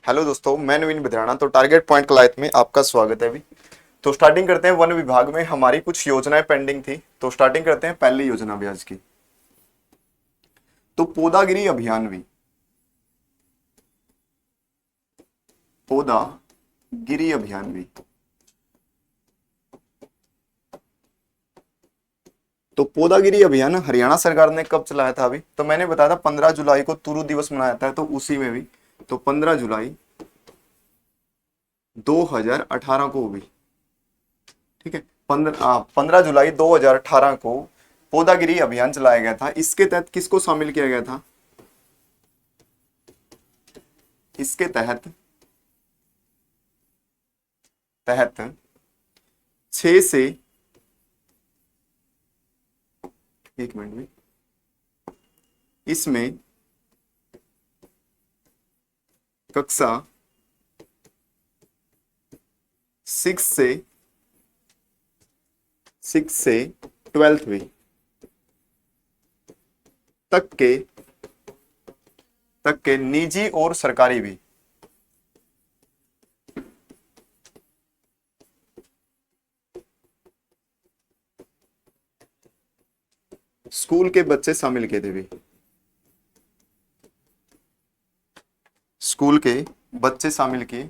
Hello दोस्तों, मैं नवीन बिद्राना। तो टारगेट पॉइंट कलायत में आपका स्वागत है अभी। तो स्टार्टिंग करते हैं। वन विभाग में हमारी कुछ योजनाएं पेंडिंग थी, तो स्टार्टिंग करते हैं पहली योजना भी आज की। तो पौधागिरी अभियान भी, पौधागिरी अभियान भी। तो पौधागिरी अभियान हरियाणा सरकार ने कब चलाया था? अभी तो मैंने बताया था 15 जुलाई को तुरु दिवस मनाया था, तो उसी में भी। तो 15 जुलाई 2018 को भी, ठीक है। 15 जुलाई 2018 को पौधागिरी अभियान चलाया गया था। इसके तहत किसको शामिल किया गया था? इसके तहत तहत 6 से, एक मिनट में, इसमें कक्षा 6 से 12वीं तक के निजी और सरकारी भी स्कूल के बच्चे शामिल किए थे भी। स्कूल के बच्चे शामिल किए,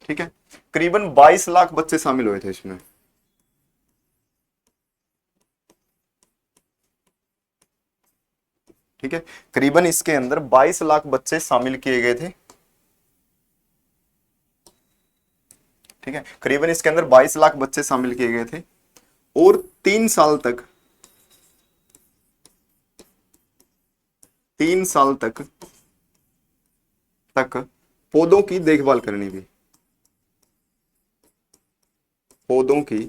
ठीक है। करीबन 22 लाख बच्चे शामिल हुए थे इसमें। ठीक है, करीबन इसके अंदर 22 लाख बच्चे शामिल किए गए थे। ठीक है, करीबन इसके अंदर 22 लाख बच्चे शामिल किए गए थे। और 3 साल तक पौधों की देखभाल करनी भी। पौधों की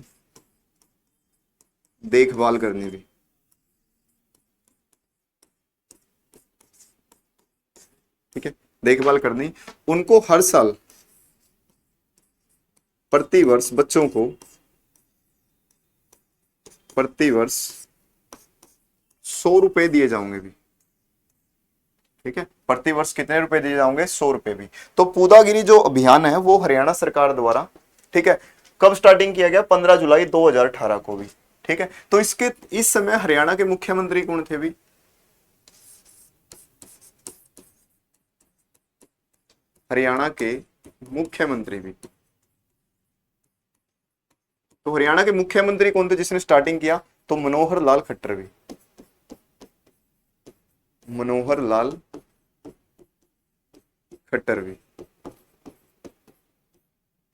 देखभाल करनी भी, ठीक है। देखभाल करनी, उनको हर साल प्रतिवर्ष बच्चों को प्रतिवर्ष 100 रुपए दिए जाओगे भी। ठीक है, प्रतिवर्ष कितने रुपए दिए जाओगे? 100 रुपए भी। तो पौधागिरी जो अभियान है वो हरियाणा सरकार द्वारा, ठीक है, कब स्टार्टिंग किया गया? 15 जुलाई 2018 को भी। ठीक है, तो इसके इस समय हरियाणा के मुख्यमंत्री कौन थे भी? हरियाणा के मुख्यमंत्री भी। तो हरियाणा के मुख्यमंत्री कौन थे जिसने स्टार्टिंग किया? तो मनोहर लाल खट्टर भी। मनोहर लाल खट्टर भी,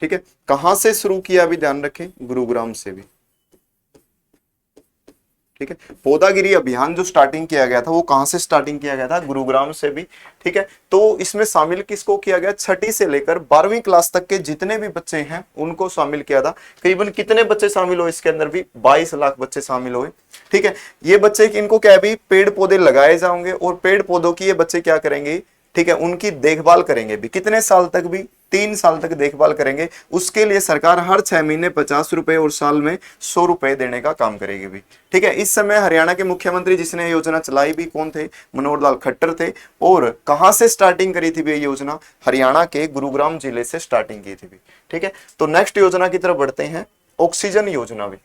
ठीक है। कहां से शुरू किया भी ध्यान रखें, गुरुग्राम से भी। ठीक है, पौधागिरी अभियान जो स्टार्टिंग किया गया था वो कहां से स्टार्टिंग किया गया था? गुरुग्राम से भी। ठीक है, तो इसमें शामिल किसको किया गया? छठी से लेकर 12वीं क्लास तक के जितने भी बच्चे हैं उनको शामिल किया था। करीबन कितने बच्चे शामिल हुए इसके अंदर भी? 22 लाख बच्चे शामिल हुए। ठीक है, ये बच्चे इनको क्या भी पेड़ पौधे लगाए जाएंगे और पेड़ पौधों की ये बच्चे क्या करेंगे? ठीक है, उनकी देखभाल करेंगे भी। कितने साल तक भी? 3 साल तक देखभाल करेंगे। उसके लिए सरकार हर 6 महीने 50 रुपए और साल में 100 रुपए देने का काम करेगी भी। ठीक है, इस समय हरियाणा के मुख्यमंत्री जिसने योजना चलाई भी कौन थे? मनोहर लाल खट्टर थे। और कहां से स्टार्टिंग करी थी भी ये योजना? हरियाणा के गुरुग्राम जिले से स्टार्टिंग की थी भी। ठीक है, तो नेक्स्ट योजना की तरफ बढ़ते हैं, ऑक्सीजन योजना भी।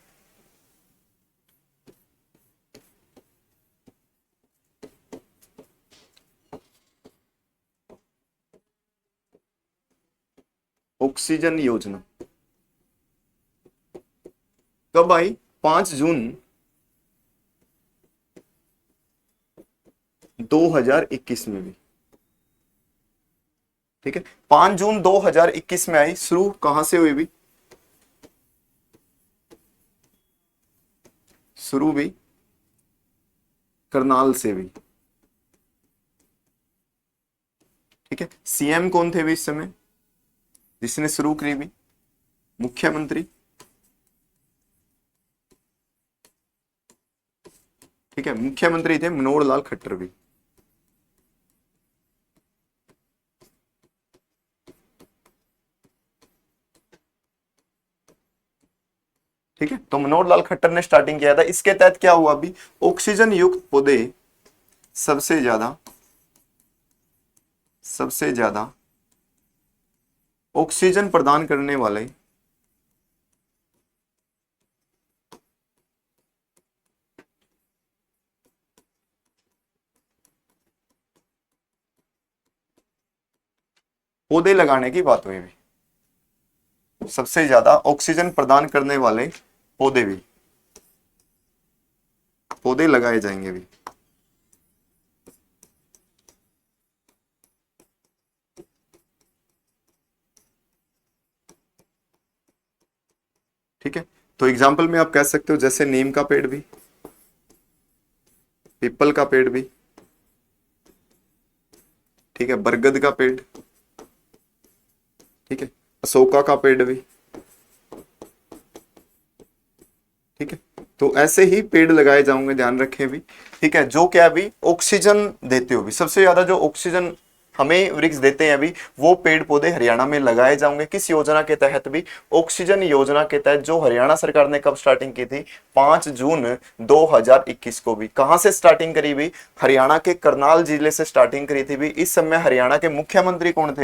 ऑक्सीजन योजना कब आई? 5 जून 2021 में भी। ठीक है, 5 जून 2021 में आई। शुरू कहां से हुई भी? शुरू भी करनाल से भी। ठीक है, सीएम कौन थे भी इस समय जिसने शुरू करी भी? मुख्यमंत्री। ठीक है, मुख्यमंत्री थे मनोहर लाल खट्टर भी। ठीक है, तो मनोहर लाल खट्टर ने स्टार्टिंग किया था। इसके तहत क्या हुआ अभी, ऑक्सीजन युक्त पौधे सबसे ज्यादा ऑक्सीजन प्रदान करने वाले पौधे लगाने की बात हुई भी, सबसे ज्यादा ऑक्सीजन प्रदान करने वाले पौधे लगाए जाएंगे भी। ठीक है, तो एग्जाम्पल में आप कह सकते हो जैसे नीम का पेड़ भी, पीपल का पेड़ भी, ठीक है, बरगद का पेड़, ठीक है, अशोका का पेड़ भी, ठीक है। तो ऐसे ही पेड़ लगाए जाएंगे, ध्यान रखें भी, ठीक है, जो क्या भी ऑक्सीजन देते हो भी, सबसे ज्यादा जो ऑक्सीजन हमें वृक्ष देते हैं अभी, वो पेड़ पौधे हरियाणा में लगाए जाएंगे। किस योजना के तहत भी, ऑक्सीजन योजना के तहत, जो हरियाणा सरकार ने कब स्टार्टिंग की थी, 5 जून 2021 को भी। कहां से स्टार्टिंग करी भी, हरियाणा के करनाल जिले से स्टार्टिंग करी थी भी। इस समय हरियाणा के मुख्यमंत्री कौन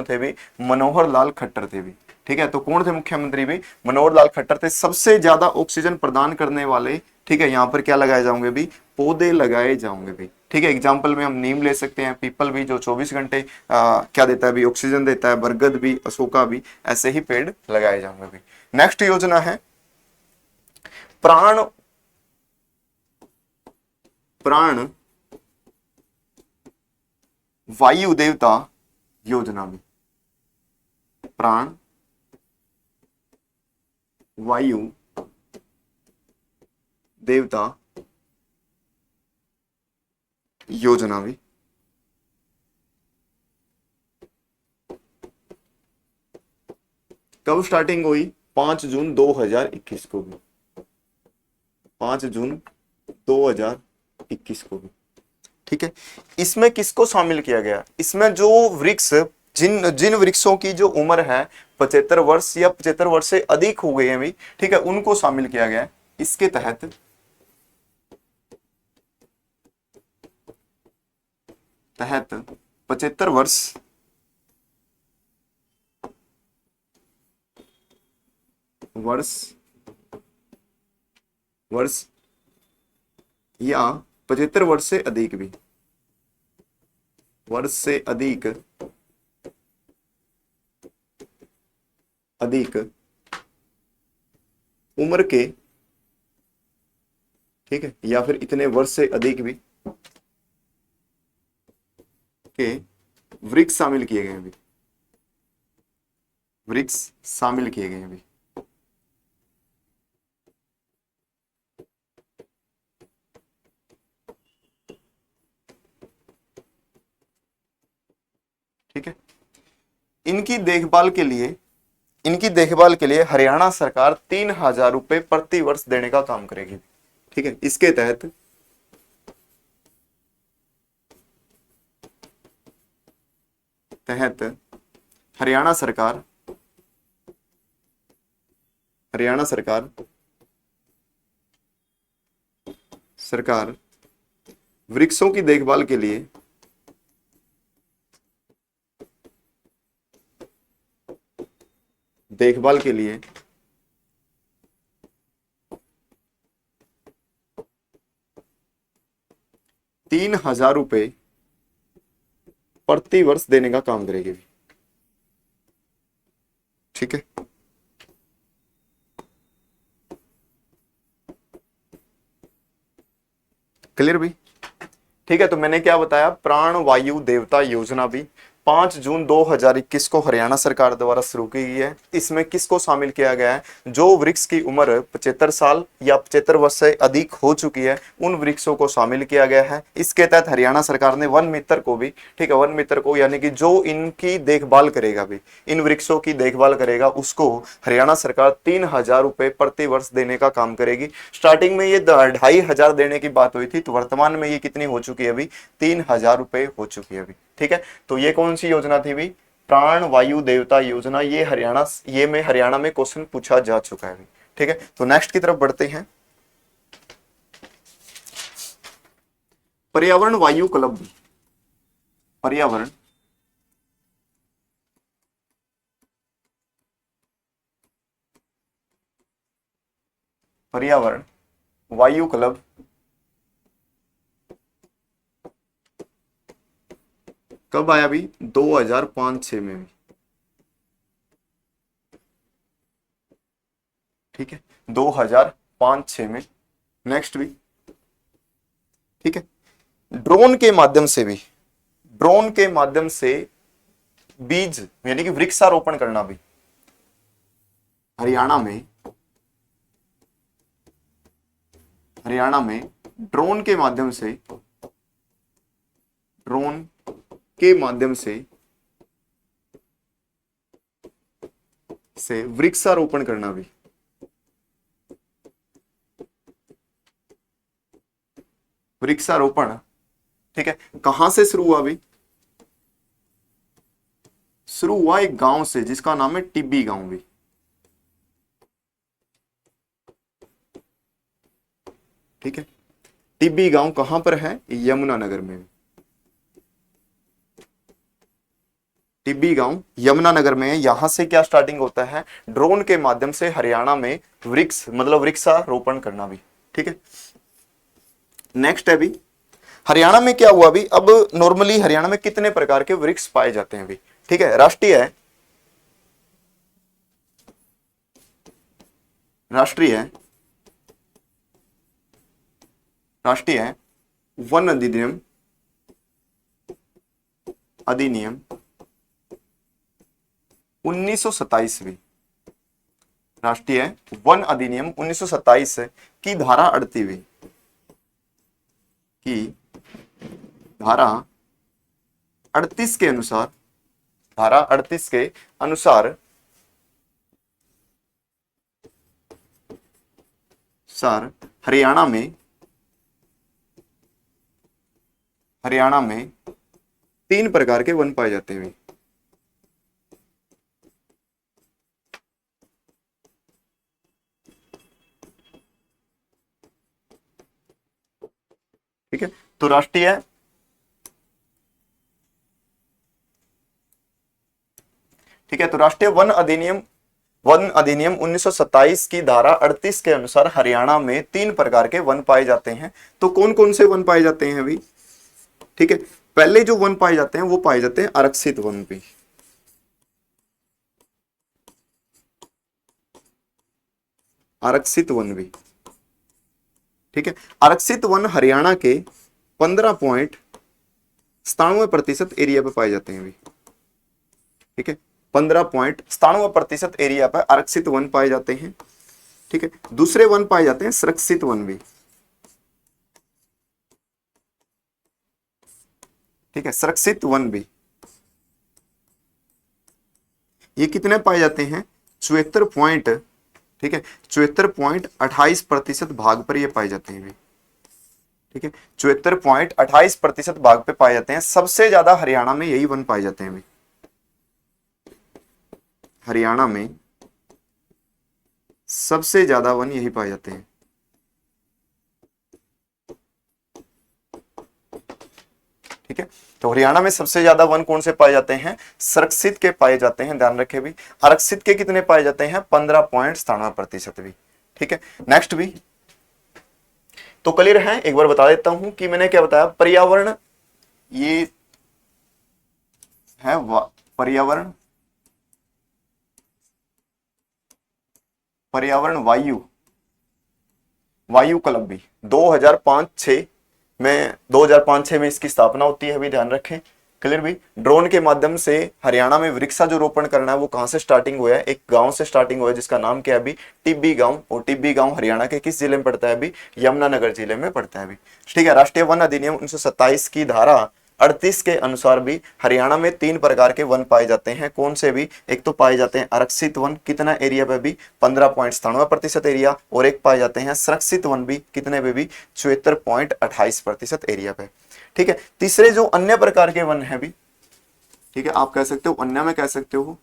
थे भी, मनोहर लाल खट्टर थे भी, ठीक है। तो कौन थे मुख्यमंत्री भी, मनोहर लाल खट्टर थे। सबसे ज्यादा ऑक्सीजन प्रदान करने वाले, ठीक है, यहां पर क्या लगाए जाएंगे भी, पौधे लगाए जाएंगे भी, ठीक है। एग्जाम्पल में हम नीम ले सकते हैं, पीपल भी जो 24 घंटे क्या देता है भी, ऑक्सीजन देता है, बरगद भी, अशोका भी, ऐसे ही पेड़ लगाए जाएंगे भी। नेक्स्ट योजना है प्राण वायु देवता योजना भी, प्राण वायु देवता योजना भी। कब स्टार्टिंग हुई, 5 जून 2021 को भी, 5 जून 2021 को भी, ठीक है। इसमें किसको शामिल किया गया, इसमें जो वृक्ष, जिन वृक्षों की जो उम्र है 75 वर्ष या 75 वर्ष से अधिक हो गए हैं भी, ठीक है, उनको शामिल किया गया है इसके तहत। 75 वर्ष या 75 वर्ष से अधिक भी, वर्ष से अधिक उम्र के, ठीक है, या फिर इतने वर्ष से अधिक भी के वृक्ष शामिल किए गए हैं भी, वृक्ष शामिल किए गए हैं भी। ठीक है, इनकी देखभाल के लिए हरियाणा सरकार 3,000 रुपए प्रति वर्ष देने का काम करेगी, ठीक है। इसके तहत हरियाणा सरकार वृक्षों की देखभाल के लिए 3,000 रुपए प्रति वर्ष देने का काम करेगी, ठीक है। क्लियर भी, ठीक है। तो मैंने क्या बताया, प्राण वायु देवता योजना भी 5 जून 2021 को हरियाणा सरकार द्वारा शुरू की गई है। इसमें किसको शामिल किया गया है, जो वृक्ष की उम्र 75 साल या 75 वर्ष से अधिक हो चुकी है, उन वृक्षों को शामिल किया गया है। इसके तहत हरियाणा सरकार ने वन मित्र को भी, ठीक है, वन मित्र को यानी कि जो इनकी देखभाल करेगा भी, इन वृक्षों की देखभाल करेगा, उसको हरियाणा सरकार 3,000 रुपए प्रति वर्ष देने का काम करेगी। स्टार्टिंग में ये 2,500 देने की बात हुई थी, तो वर्तमान में ये कितनी हो चुकी है अभी, 3,000 रुपए हो चुकी है अभी, ठीक है। तो ये कौन सी योजना थी भी, प्राण वायु देवता योजना। ये में हरियाणा में क्वेश्चन पूछा जा चुका है भी, ठीक है, तो नेक्स्ट की तरफ बढ़ते हैं। पर्यावरण वायु क्लब, पर्यावरण पर्यावरण वायु क्लब कब आया भी? 2005-6 में भी, ठीक है, 2005-6 में। नेक्स्ट भी, ठीक है, ड्रोन के माध्यम से भी, ड्रोन के माध्यम से बीज यानी कि वृक्षारोपण करना भी हरियाणा में, हरियाणा में ड्रोन के माध्यम से, ड्रोन के माध्यम से वृक्षारोपण करना भी, वृक्षारोपण, ठीक है, कहां से शुरू हुआ भी? शुरू हुआ एक गांव से जिसका नाम है टिब्बी गांव भी, ठीक है, टिब्बी गांव कहां पर है? यमुनानगर में। टिब्बी गांव यमुनानगर में है। यहां से क्या स्टार्टिंग होता है? ड्रोन के माध्यम से हरियाणा में वृक्ष मतलब वृक्षारोपण करना भी, ठीक है। नेक्स्ट है भी, हरियाणा में क्या हुआ भी? अब नॉर्मली हरियाणा में कितने प्रकार के वृक्ष पाए जाते हैं भी, ठीक है। राष्ट्रीय है, राष्ट्रीय है, राष्ट्रीय है वन अधिनियम, अधिनियम 1927 भी, राष्ट्रीय वन अधिनियम 1927 की धारा 38 की धारा 38 के अनुसार, धारा 38 के अनुसार हरियाणा में, हरियाणा में 3 प्रकार के वन पाए जाते हैं, ठीक है। तो राष्ट्रीय, ठीक है, तो राष्ट्रीय वन अधिनियम, वन अधिनियम 1927 की धारा 38 के अनुसार हरियाणा में 3 प्रकार के वन पाए जाते हैं। तो कौन कौन से वन पाए जाते हैं अभी? ठीक है, पहले जो वन पाए जाते हैं वो पाए जाते हैं आरक्षित वन भी, आरक्षित वन भी, ठीक है। आरक्षित वन हरियाणा के 15.97% एरिया पे पाए जाते हैं अभी, ठीक है, 15.97% एरिया पर आरक्षित वन पाए जाते हैं, ठीक है। दूसरे वन पाए जाते हैं सुरक्षित वन भी, ठीक है, सुरक्षित वन भी। ये कितने पाए जाते हैं? 74 पॉइंट, ठीक है, 74.28% भाग पर ये पाए जाते हैं, ठीक है, 74.28% भाग पे पाए जाते हैं। सबसे ज्यादा हरियाणा में यही वन पाए जाते हैं अभी, हरियाणा में सबसे ज्यादा वन यही पाए जाते हैं, ठीक है। तो हरियाणा में सबसे ज्यादा वन कौन से पाए जाते हैं? सुरक्षित के पाए जाते हैं, ध्यान रखें भी। आरक्षित के कितने पाए जाते हैं? 15.97% भी, ठीक है। नेक्स्ट भी, तो क्लियर है? एक बार बता देता हूं कि मैंने क्या बताया। पर्यावरण, ये है पर्यावरण, पर्यावरण वायु, वायु क्लब भी 2005-6 में, 2005-6 में इसकी स्थापना होती है, अभी ध्यान रखें। क्लियर भी? ड्रोन के माध्यम से हरियाणा में वृक्षा जो रोपण करना है वो कहां से स्टार्टिंग हुआ है? एक गांव से स्टार्टिंग हुआ है जिसका नाम क्या है अभी? टिब्बी गांव। और टिब्बी गांव हरियाणा के किस जिले में पड़ता है अभी? यमुनानगर जिले में पड़ता है अभी, ठीक है। राष्ट्रीय वन अधिनियम 1927 की धारा 38 के अनुसार भी हरियाणा में 3 प्रकार के वन पाए जाते हैं। कौन से भी? एक तो पाए जाते हैं आरक्षित वन, कितना एरिया पे भी? 15.97% एरिया। और एक पाए जाते हैं सुरक्षित वन भी, कितने पे भी? 74.28% एरिया पे, ठीक है। तीसरे जो अन्य प्रकार के वन है भी, ठीक है, आप कह सकते हो अन्य में कह सकते हो,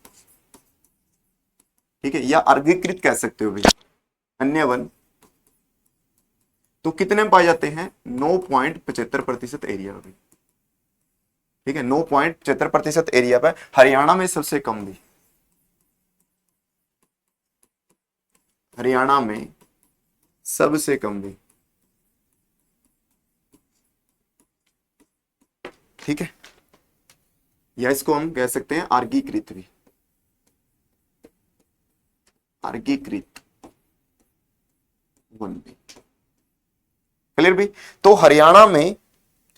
ठीक है, या अर्गीकृत कह सकते हो भी, अन्य वन तो कितने में पाए जाते हैं? 9.75% एरिया में। ठीक है, 9.75% एरिया पे। हरियाणा में सबसे कम भी, हरियाणा में सबसे कम भी। ठीक है, या इसको हम कह सकते हैं आर्गीकृत भी, आर्गीकृत वन भी। क्लियर भी? तो हरियाणा में,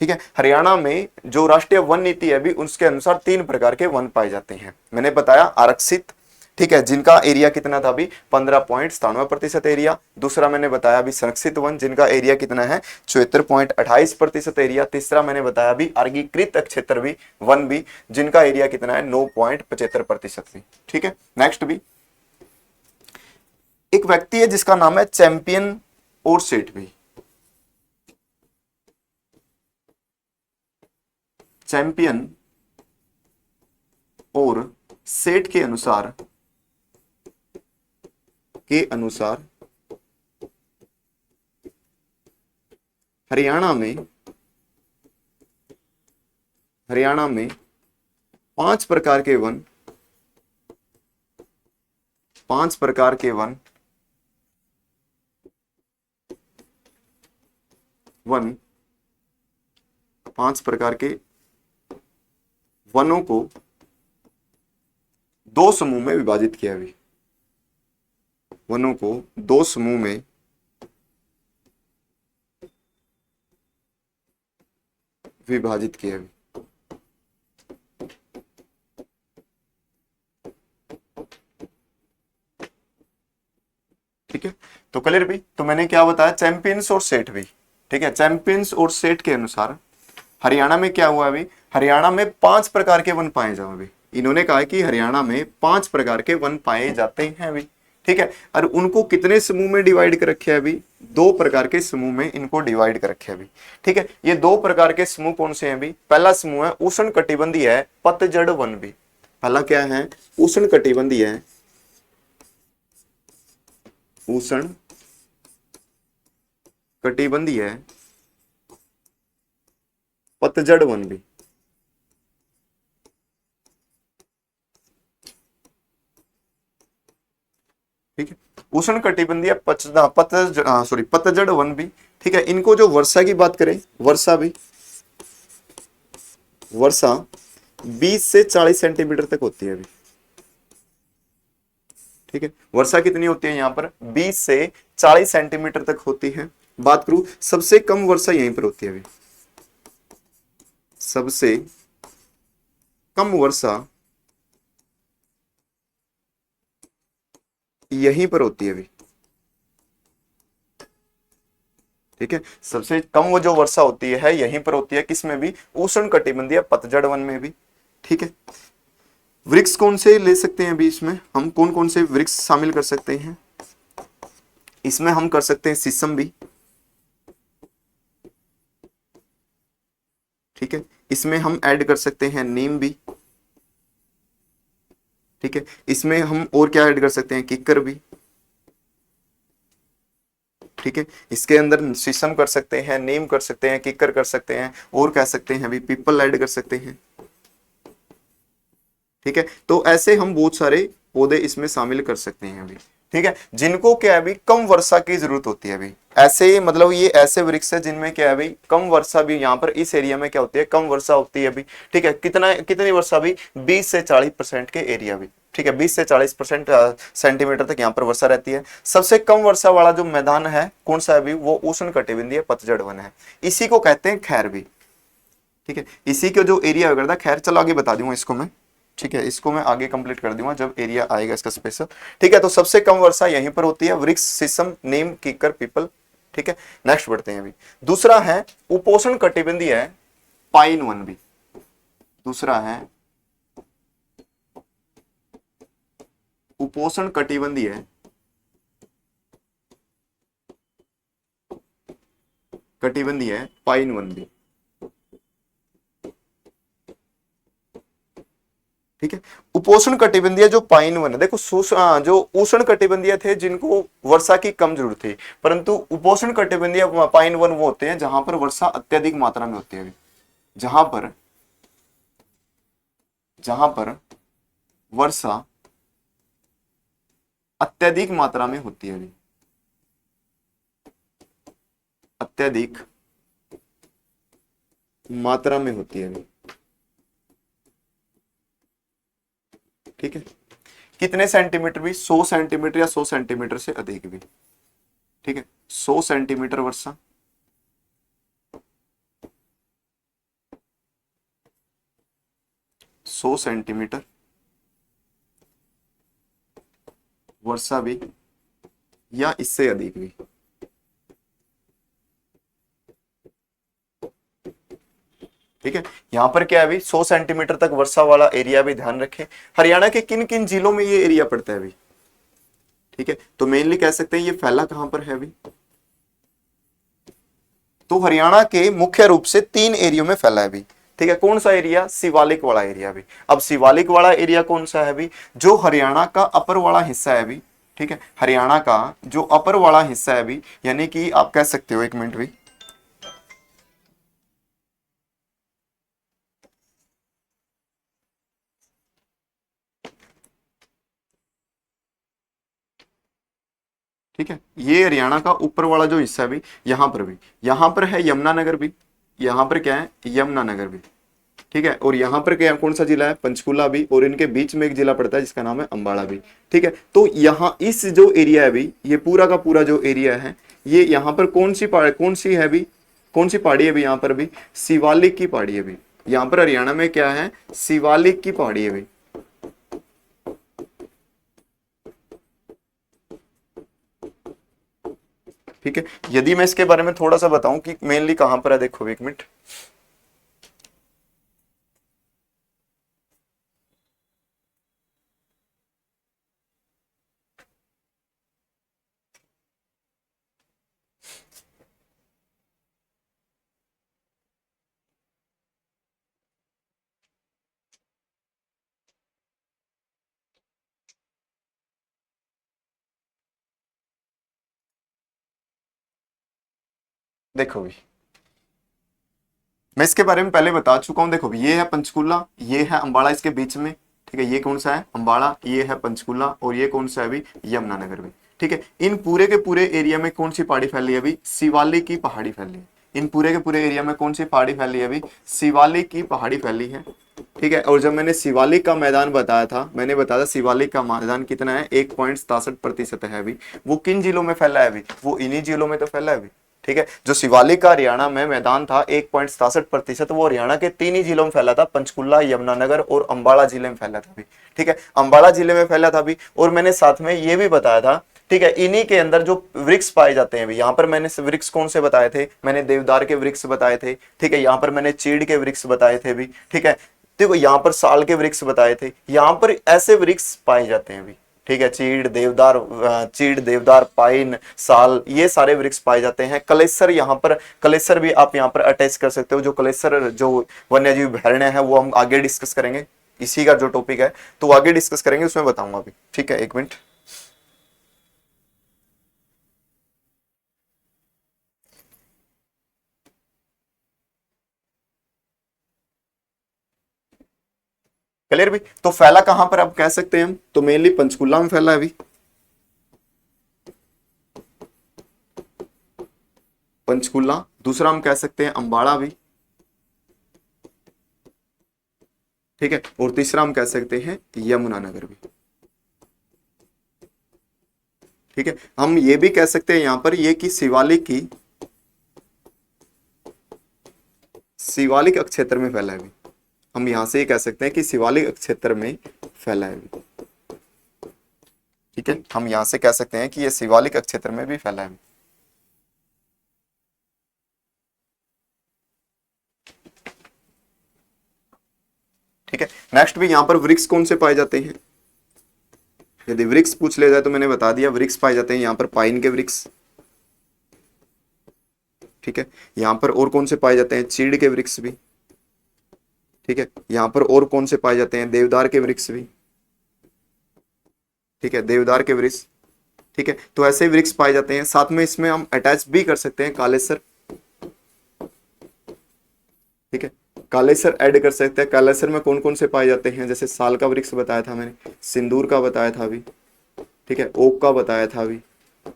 ठीक है, हरियाणा में जो राष्ट्रीय वन नीति है भी उसके अनुसार 3 प्रकार के वन पाए जाते हैं। मैंने बताया आरक्षित, ठीक है, जिनका एरिया कितना था अभी? 15.97% एरिया। दूसरा मैंने बताया अभी संरक्षित वन, जिनका एरिया कितना है? 74.28% एरिया। तीसरा मैंने बताया अभी अर्गीकृत क्षेत्र भी, वन भी, जिनका एरिया कितना है? 9.75% भी। ठीक है, नेक्स्ट भी एक व्यक्ति है जिसका नाम है चैंपियन और सेठ भी। चैंपियन और सेठ के अनुसार हरियाणा में 5 प्रकार के वन, 5 प्रकार के वन वन 5 प्रकार के वनों को 2 समूह में विभाजित किया भी। वनों को 2 समूह में विभाजित किया भी। ठीक है, तो क्लियर भी? तो मैंने क्या बताया? चैंपियंस और सेठ भी। ठीक है, चैंपियंस और सेठ के अनुसार हरियाणा में क्या हुआ अभी? हरियाणा में 5 प्रकार के वन पाए जाओ अभी। इन्होंने कहा कि हरियाणा में 5 प्रकार के वन पाए जाते हैं अभी। ठीक है, और उनको कितने समूह में डिवाइड कर रखे हैं अभी? 2 प्रकार के समूह में इनको डिवाइड कर रखे हैं अभी। ठीक है, ये 2 प्रकार के समूह कौन से हैं अभी? पहला समूह है उष्ण कटिबंधीय है पतझड़ वन भी। पहला क्या है? उष्ण कटिबंधीय है, उष्ण कटिबंधीय है पतझड़ वन भी। ठीक है, उष्ण कटिबंधीय पतझड़ वन भी। ठीक है, इनको जो वर्षा की बात करें, वर्षा भी, वर्षा 20 से 40 सेंटीमीटर तक होती है अभी। ठीक है, वर्षा कितनी होती है यहाँ पर? 20 से 40 सेंटीमीटर तक होती है। बात करूं सबसे कम वर्षा यहीं पर होती है अभी। सबसे कम वर्षा यहीं पर होती है अभी। ठीक है, सबसे कम वो जो वर्षा होती है यहीं पर होती है, किसमें भी? उष्ण कटिबंधीय पतझड़ वन में भी। ठीक है, वृक्ष कौन से ले सकते हैं अभी? इसमें हम कौन कौन से वृक्ष शामिल कर सकते हैं? इसमें हम कर सकते हैं शीशम भी। ठीक है, इसमें हम ऐड कर सकते हैं नीम भी। ठीक है, इसमें हम और क्या ऐड कर सकते हैं? किक्कर भी। ठीक है, इसके अंदर शीशम कर सकते हैं, नीम कर सकते हैं, किक्कर कर सकते हैं, और कह सकते हैं अभी पीपल ऐड कर सकते हैं। ठीक है, तो ऐसे हम बहुत सारे पौधे इसमें शामिल कर सकते हैं अभी। ठीक है, जिनको क्या है अभी? कम वर्षा की जरूरत होती है अभी। ऐसे मतलब ये ऐसे वृक्ष है जिनमें क्या है अभी? कम वर्षा भी, यहाँ पर इस एरिया में क्या होती है? कम वर्षा होती है अभी। ठीक है, कितनी वर्षा भी? 20 से 40% के एरिया भी। ठीक है, 20 से 40% सेंटीमीटर तक यहाँ पर वर्षा रहती है। सबसे कम वर्षा वाला जो मैदान है कौन सा है अभी? वो उष्ण कटिबंधीय पतझड़ वन है। इसी को कहते हैं खैर भी। ठीक है, इसी का जो एरिया वगैरह था, खैर चलो आगे बता दूंगा इसको मैं। ठीक है, इसको मैं आगे कंप्लीट कर दूंगा जब एरिया आएगा इसका स्पेशल। ठीक है, तो सबसे कम वर्षा यहीं पर होती है, वृक्ष शीशम नीम कीकर पीपल। ठीक है, नेक्स्ट बढ़ते हैं अभी। दूसरा है उपोष्ण कटिबंधीय है पाइन वन भी। दूसरा है उपोष्ण कटिबंधीय है पाइन वन भी। ठीक ठीक है। उपोष्ण कटिबंधीय जो पाइन वन है, देखो जो उष्ण कटिबंधीय थे जिनको वर्षा की कम जरूरत थी, परंतु उपोष्ण कटिबंधीय पाइन वन वो होते हैं जहां पर वर्षा अत्यधिक मात्रा में होती है। जहां पर वर्षा अत्यधिक मात्रा में होती है, अत्यधिक मात्रा में होती है। ठीक है, कितने सेंटीमीटर भी, 100 सेंटीमीटर या 100 सेंटीमीटर से अधिक भी। ठीक है, 100 सेंटीमीटर वर्षा, 100 सेंटीमीटर वर्षा भी या इससे अधिक भी। ठीक है, यहां पर क्या है अभी 100 सेंटीमीटर तक वर्षा वाला एरिया भी ध्यान रखें। हरियाणा के किन किन जिलों में ये एरिया पड़ता है अभी? ठीक है, तो मेनली कह सकते हैं ये फैला कहां पर है अभी? तो हरियाणा के मुख्य रूप से 3 एरियो में फैला है अभी। ठीक है, कौन सा एरिया? शिवालिक वाला एरिया भी। अब शिवालिक वाला एरिया कौन सा है अभी? जो हरियाणा का अपर वाला हिस्सा है अभी। ठीक है, हरियाणा का जो अपर वाला हिस्सा है अभी, यानी कि आप कह सकते हो, एक मिनट भी, ठीक है, ये हरियाणा का ऊपर वाला जो हिस्सा है भी, यहां पर भी, यहां पर है यमुनानगर भी, यहां पर क्या है? यमुनानगर भी। ठीक है, और यहां पर क्या, कौन सा जिला है? पंचकुला भी, और इनके बीच में एक जिला पड़ता है जिसका नाम है अंबाला भी। ठीक है, तो यहाँ इस जो एरिया है अभी, ये पूरा का पूरा जो एरिया है, ये यहाँ पर कौन सी है अभी? कौन सी पहाड़ी है अभी यहाँ पर भी? शिवालिक की पहाड़ी है अभी। यहाँ पर हरियाणा में क्या है? शिवालिक की पहाड़ी है अभी। ठीक है, यदि मैं इसके बारे में थोड़ा सा बताऊं कि मेनली कहां पर है, देखो एक मिनट, देखो भी, मैं इसके बारे में पहले बता चुका हूं। देखो ये है पंचकुला, ये है अंबाला इसके बीच में। ठीक है, ये कौन सा है? अंबाला, ये है पंचकुला, और ये कौन सा है अभी? यमुनानगर में। ठीक है, इन पूरे के पूरे एरिया में कौन सी पहाड़ी फैली है अभी? शिवालिक की पहाड़ी फैली है। इन पूरे के पूरे एरिया में कौन सी पहाड़ी फैली है अभी? शिवालिक की पहाड़ी फैली है। ठीक है, और जब मैंने शिवालिक का मैदान बताया था, मैंने बताया था शिवालिक का मैदान कितना है? 1.67% है अभी। वो किन जिलों में फैला है अभी? वो इन्हीं जिलों में तो फैला है अभी। ठीक है, जो शिवालिक का हरियाणा में मैदान था 1.67%, वो हरियाणा के 3 ही जिलों में फैला था, पंचकुला, यमुनानगर और अंबाला जिले में फैला था अभी। ठीक है, अंबाला जिले में फैला था अभी। और मैंने साथ में ये भी बताया था, ठीक है, इन्हीं के अंदर जो वृक्ष पाए जाते हैं अभी, यहाँ पर मैंने वृक्ष कौन से बताए थे? मैंने देवदार के वृक्ष बताए थे। ठीक है, यहाँ पर मैंने चीड़ के वृक्ष बताए थे अभी। ठीक है, देखो यहाँ पर साल के वृक्ष बताए थे। यहाँ पर ऐसे वृक्ष पाए जाते हैं अभी। ठीक है, चीड़, देवदार, पाइन, साल, ये सारे वृक्ष पाए जाते हैं। कलेसर, यहाँ पर कलेसर भी आप यहाँ पर अटैच कर सकते हो। जो कलेसर जो वन्यजीव अभयारण्य है वो हम आगे डिस्कस करेंगे, इसी का जो टॉपिक है तो आगे डिस्कस करेंगे, उसमें बताऊंगा अभी। ठीक है, एक मिनट, क्लियर भी। तो फैला कहां पर आप कह सकते हैं हम? तो मेनली पंचकुला में फैला है अभी, पंचकुला। दूसरा हम कह सकते हैं अंबाला भी। ठीक है, और तीसरा हम कह सकते हैं यमुनानगर भी। ठीक है, हम ये भी कह सकते हैं यहां पर ये कि शिवालिक क्षेत्र में फैला है अभी। हम यहां से ये कह सकते हैं कि शिवालिक क्षेत्र में फैला है अभी। ठीक है, हम यहां से कह सकते हैं कि ये शिवालिक क्षेत्र में भी फैला है। ठीक है, नेक्स्ट भी यहां पर वृक्ष कौन से पाए जाते हैं? यदि वृक्ष पूछ ले जाए तो मैंने बता दिया, वृक्ष पाए जाते हैं यहां पर पाइन के वृक्ष। ठीक है, यहां पर और कौन से पाए जाते हैं? चीड़ के वृक्ष भी। ठीक है, यहाँ पर और कौन से पाए जाते हैं, देवदार के वृक्ष भी, ठीक है, देवदार के वृक्ष, ठीक है, तो ऐसे वृक्ष पाए जाते हैं। साथ में इसमें हम अटैच भी कर सकते हैं कालेसर, ठीक है, कालेसर ऐड कर सकते हैं। कालेसर में कौन कौन से पाए जाते हैं, जैसे साल का वृक्ष बताया था मैंने, सिंदूर का बताया था अभी, ठीक है, ओक का बताया था अभी,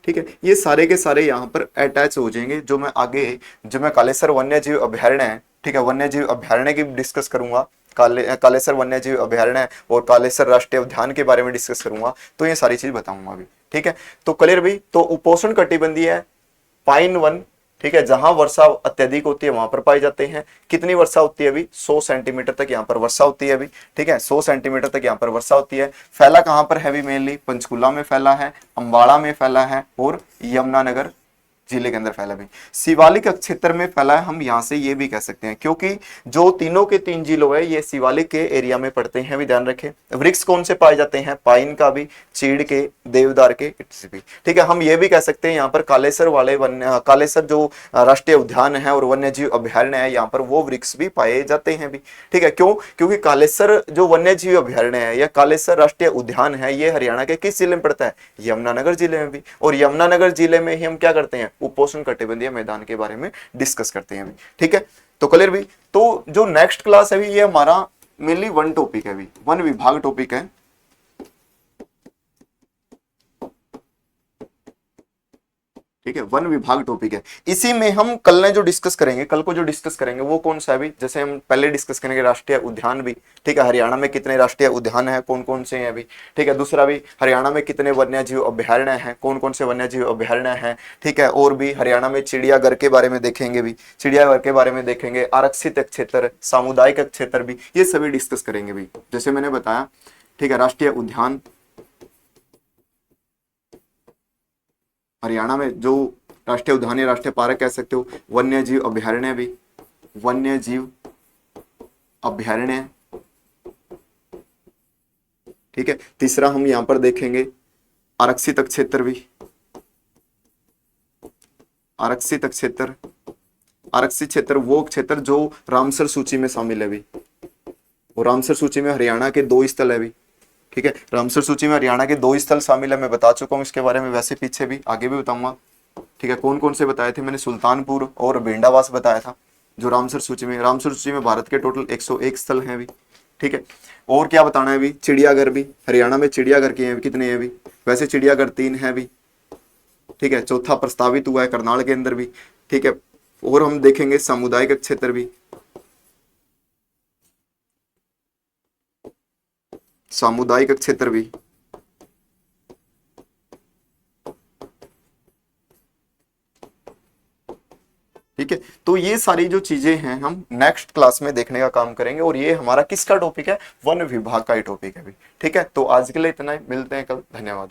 ठीक है, ये सारे के सारे यहाँ पर अटैच हो जाएंगे। जो मैं आगे, जो मैं कालेसर वन्य जीव अभयारण्य है, ठीक है, वन्य जीव अभयारण्य की डिस्कस करूंगा, कालेसर वन्य जीव अभयारण्य और कालेसर राष्ट्रीय उद्यान के बारे में डिस्कस करूंगा, तो ये सारी चीज बताऊंगा अभी, ठीक है। तो क्लियर भी, तो उपोष्ण कटिबंधीय है पाइन वन, ठीक है, जहां वर्षा अत्यधिक होती है वहां पर पाए जाते हैं। कितनी वर्षा होती है अभी, 100 सेंटीमीटर तक यहाँ पर वर्षा होती है अभी, ठीक है, 100 सेंटीमीटर तक यहाँ पर वर्षा होती है। फैला कहां पर है अभी, मेनली पंचकुला में फैला है, अंबाड़ा में फैला है और यमुनानगर जिले के अंदर फैला भी। शिवालिक क्षेत्र में फैला है, हम यहाँ से ये भी कह सकते हैं, क्योंकि जो तीनों के तीन जिलों है ये शिवालिक के एरिया में पड़ते हैं, भी ध्यान रखें। वृक्ष कौन से पाए जाते हैं, पाइन का भी, चीड़ के, देवदार के, भी, ठीक है। हम ये भी कह सकते हैं यहाँ पर कालेसर वाले कालेसर जो राष्ट्रीय उद्यान है और वन्य जीव अभयारण्य है, यहाँ पर वो वृक्ष भी पाए जाते हैं भी, ठीक है। क्यों, क्योंकि कालेसर जो वन्य जीव अभयारण्य है या कालेसर राष्ट्रीय उद्यान है, ये हरियाणा के किस जिले में पड़ता है, यमुनानगर जिले में भी, और यमुनानगर जिले में ही हम क्या करते हैं, उपोष्ण कटिबंधीय मैदान के बारे में डिस्कस करते हैं अभी, ठीक है। तो क्लियर भी, तो जो नेक्स्ट क्लास है अभी, ये हमारा मेनली वन टॉपिक है अभी, वन विभाग टॉपिक है, ठीक है, वन विभाग टॉपिक है। इसी में हम कल ने जो डिस्कस करेंगे, कल को जो डिस्कस करेंगे वो कौन सा है अभी, जैसे हम पहले डिस्कस करेंगे राष्ट्रीय उद्यान भी, ठीक है, हरियाणा में कितने राष्ट्रीय उद्यान है, कौन कौन से हैं अभी, ठीक है। दूसरा भी हरियाणा में कितने वन्य जीव अभयारण्य हैं, कौन कौन से वन्य जीव अभयारण्य हैं, ठीक है। और भी हरियाणा में चिड़ियाघर के बारे में देखेंगे भी, चिड़ियाघर के बारे में देखेंगे, आरक्षित क्षेत्र, सामुदायिक क्षेत्र भी, ये सभी डिस्कस करेंगे भी, जैसे मैंने बताया, ठीक है। राष्ट्रीय उद्यान हरियाणा में जो राष्ट्रीय उद्यान या राष्ट्रीय पार्क कह सकते हो, वन्य जीव अभयारण्य भी, वन्य जीव अभयारण्य, ठीक है। तीसरा हम यहां पर देखेंगे आरक्षित क्षेत्र भी, आरक्षित क्षेत्र, आरक्षित क्षेत्र वो क्षेत्र जो रामसर सूची में शामिल है भी, और रामसर सूची में हरियाणा के 2 स्थल है भी, ठीक है। रामसर सूची में हरियाणा के 2 स्थल शामिल है, मैं बता चुका हूं इसके बारे में, वैसे पीछे भी आगे भी बताऊंगा, ठीक है। कौन कौन से बताए थे मैंने, सुल्तानपुर और बेंडावास बताया था जो रामसर सूची में, रामसर सूची में भारत के टोटल 101 स्थल हैं अभी, ठीक है। और क्या बताना है अभी, चिड़ियाघर भी, हरियाणा में चिड़ियाघर के हैं कितने हैं अभी, वैसे चिड़ियाघर 3 है अभी, ठीक है। चौथा प्रस्तावित हुआ है करनाल के अंदर भी, ठीक है। और हम देखेंगे सामुदायिक क्षेत्र भी, सामुदायिक क्षेत्र भी, ठीक है। तो ये सारी जो चीजें हैं हम नेक्स्ट क्लास में देखने का काम करेंगे, और ये हमारा किसका टॉपिक है, वन विभाग का ही टॉपिक है भी, ठीक है। तो आज के लिए इतना ही, मिलते हैं कल, धन्यवाद।